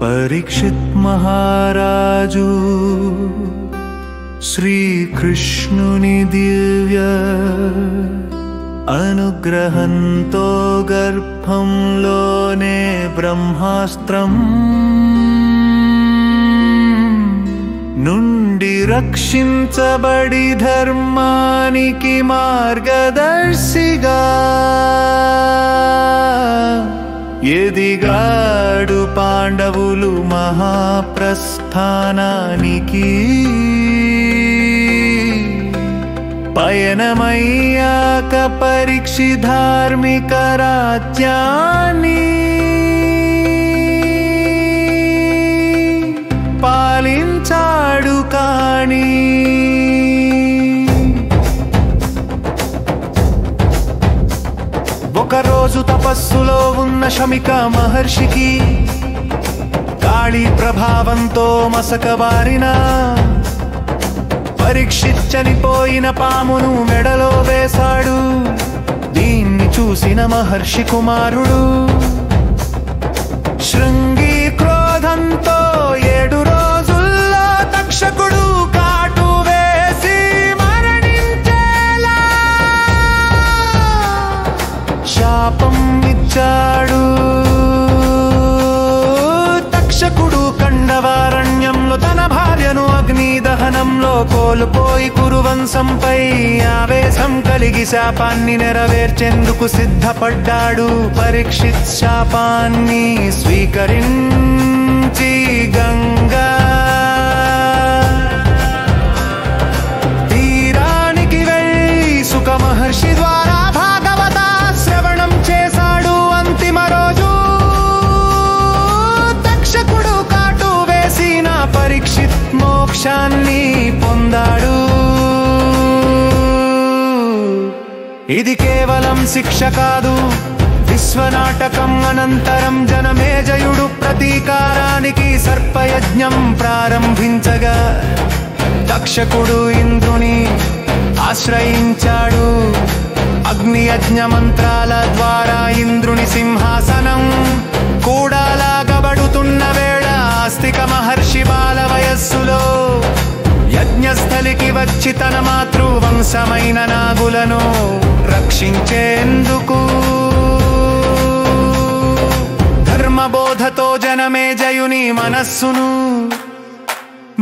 परीक्षित महाराजु श्रीकृष्णुनि दिव्य अनुग्रहंतो गर्भंलोने ब्रह्मास्त्रं నుండి రక్షించబడి ధర్మానికి మార్గదర్శిగా ఎదిగాడు పాండవులు మహాప్రస్థానానికి పయనమయ్యాక పరీక్షి ధార్మిక రాజ్యాన్ని పాలించాడు కాని ఒకరోజు తపస్సులో ఉన్న శమిక మహర్షికి కాళీ ప్రభావంతో మసకబారిన పరీక్షిత్ చనిపోయిన పామును మెడలో వేశాడు. దీన్ని చూసిన మహర్షి కుమారుడు శృంగి క్రోధంతో 7 రోజుల్లో తక్షకుడు కాటు వేసి మరణించేలా శాపం ఇచ్చాడు. తక్షకుడు కండవారణ్యంలో తన భార్యను అగ్ని దహనంలో కోల్పోయి కురువంశంపై ఆవేశం కలిగి శాపాన్ని నెరవేర్చేందుకు సిద్ధపడ్డాడు. పరీక్షిత్ శాపాన్ని స్వీకరించి గంగా తీరానికి వెళ్ళి సుఖ మహర్షి ద్వారా భాగవత శ్రవణం చేశాడు. అంతిమ రోజు తక్షకుడు కాటు వేసిన పరీక్షిత్ మోక్షాన్ని పొందాడు. ఇది కేవలం శిక్ష కాదు, విశ్వనాటకం. అనంతరం జనమేజయుడు ప్రతీకారానికి సర్పయజ్ఞం ప్రారంభించగా తక్షకుడు ఇంద్రుని ఆశ్రయించాడు. అగ్నియజ్ఞ మంత్రాల ద్వారా ఇంద్రుని సింహాసనం కూడా లాగబడుతున్న వేళ ఆస్తిక మహర్షి బాల వయస్సులో యజ్ఞస్థలికి వచ్చి తన మాతృవంశమైన నాగులను రక్షించేందుకు ధర్మబోధతో జనమేజయుని మనస్సును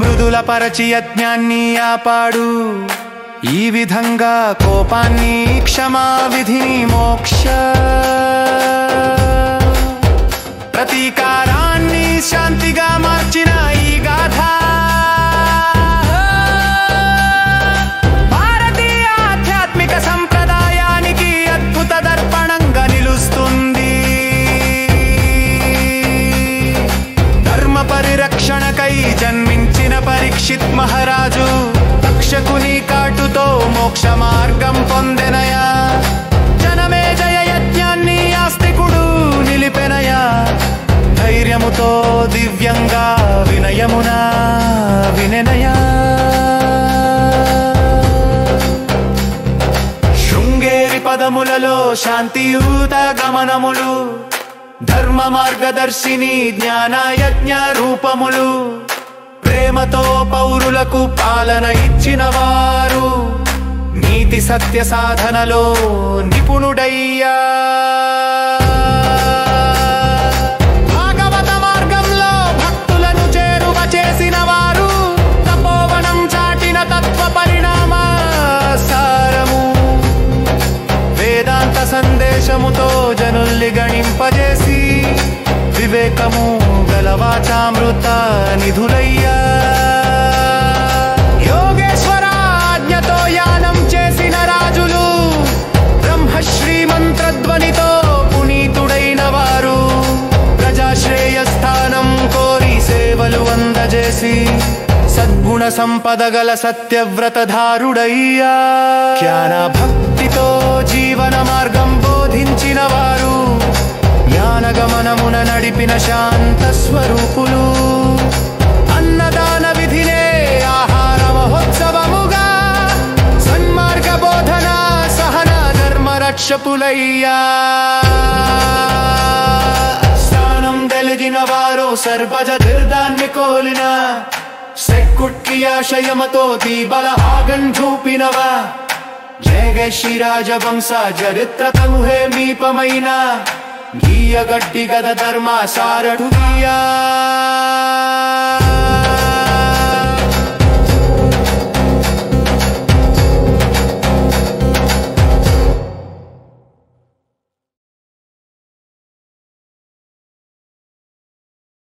మృదుల పరచి యజ్ఞాన్ని ఆపాడు. ఈ విధంగా కోపాన్ని క్షమా విధిని మోక్ష ప్రతీకారాన్ని శాంతిగా మార్చిన ఈ గాథ భారతీయ ఆధ్యాత్మిక సంప్రదాయానికి అద్భుత దర్పణంగా నిలుస్తుంది. ధర్మ పరిరక్షణకై జన్మించిన పరీక్షిత్ మహారాజు తక్షకుని కాటుతో మోక్ష మార్గం పొందెనయా. జనమేజయ యజ్ఞాన్ని ఆస్తికుడు నిలిపెనయా. ధైర్యముతో దివ్యంగా వినయమున వినెనయా. శృంగేరి పదములలో శాంతియుత గమనములు, ధర్మ మార్గదర్శిని జ్ఞాన యజ్ఞ రూపములు, ప్రేమతో పౌరులకు పాలన ఇచ్చిన వారు, నీతి సత్య సాధనలో నిపుణుడయ్యా. భాగవత మార్గంలో భక్తులను చేరువ చేసిన వారు, తపోవనం చాటిన తత్వ పరిణామ సారము, వేదాంత సందేశముతో జనుల్ని గణింపజేసి వివేకము గలవాచామృత నిధులయ్యా. యోగేశ్వరాజ్ఞతో యానం చేసిన రాజులు, బ్రహ్మశ్రీ మంత్రధ్వనితో పునీతుడైన వారు, ప్రజాశ్రేయస్థానం కోరి సేవలు అందజేసి సద్గుణ సంపద గల సత్యవ్రతధారుడయ్యా. జ్ఞాన భక్తితో జీవన మార్గం బోధించిన వారు, జ్ఞానగమనమున నడిపిన శాంత స్వరూపులు, అన్నదాన విధినే ఆహార మహోత్సవముగా సన్మార్గ బోధన సహన ధర్మ రక్షపులయ్యా. స్థానం తెలిగిన వారు సర్వజ తీర్థాన్ని కోలిన సెక్కుట్కి ఆశయమతో దీబల ఆగన్ చూపినవ జయ జయ శ్రీ రాజవంశ చరిత్ర తముహే మీపమైన గీయ గట్టి గద ధర్మ సారడు గీయా